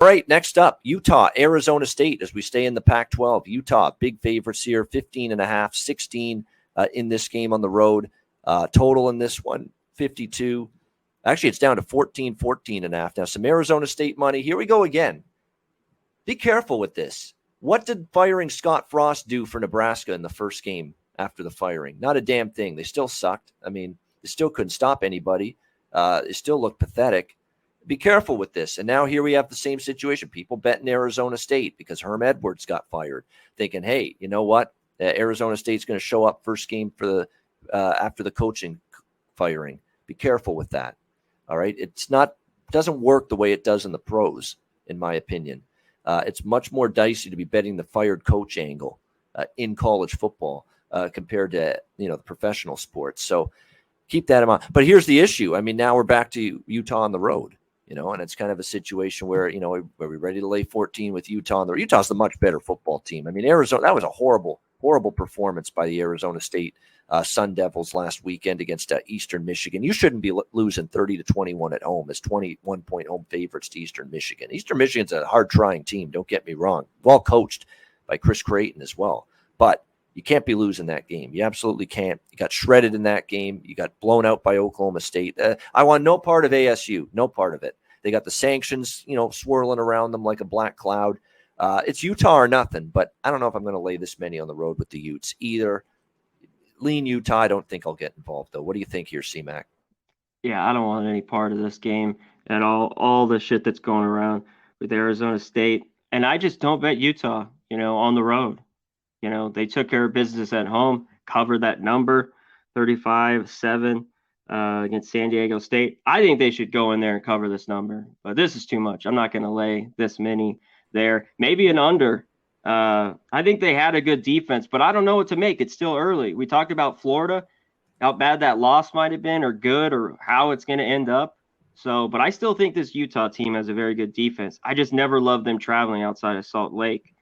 All right, next up, Utah, Arizona State, as we stay in the Pac-12. Utah, big favorites here, 15.5, 16 in this game on the road. Total in this one, 52. Actually, it's down to 14.5 now. Some Arizona State money. Here we go again. Be careful with this. What did firing Scott Frost do for Nebraska in the first game after the firing? Not a damn thing. They still sucked. I mean, they still couldn't stop anybody. They still looked pathetic. Be careful with this. And now here we have the same situation. People betting Arizona State because Herm Edwards got fired, thinking, hey, you know what? Arizona State's going to show up first game for the after the coaching firing. Be careful with that. All right. Doesn't work the way it does in the pros, in my opinion. It's much more dicey to be betting the fired coach angle in college football compared to, the professional sports. So keep that in mind. But here's the issue. I mean, now we're back to Utah on the road, and it's kind of a situation where, are we ready to lay 14 with Utah on the road? Utah's the much better football team. I mean, Arizona, that was a horrible performance by the Arizona State Sun Devils last weekend against Eastern Michigan. You shouldn't be losing 30-21 at home as 21-point home favorites to Eastern Michigan. Eastern Michigan's a hard-trying team, don't get me wrong. Well coached by Chris Creighton as well. But you can't be losing that game. You absolutely can't. You got shredded in that game. You got blown out by Oklahoma State. I want no part of ASU, no part of it. They got the sanctions, swirling around them like a black cloud. It's Utah or nothing, but I don't know if I'm going to lay this many on the road with the Utes either. Lean Utah. I don't think I'll get involved, though. What do you think here, C-Mac? Yeah, I don't want any part of this game at all the shit that's going around with Arizona State. And I just don't bet Utah, on the road. They took care of business at home, covered that number, 35-7 against San Diego State. I think they should go in there and cover this number, but this is too much. I'm not going to lay this many there. Maybe an under. I think they had a good defense, but I don't know what to make. It's still early. We talked about Florida, how bad that loss might have been or good or how it's going to end up. So, but I still think this Utah team has a very good defense. I just never loved them traveling outside of Salt Lake.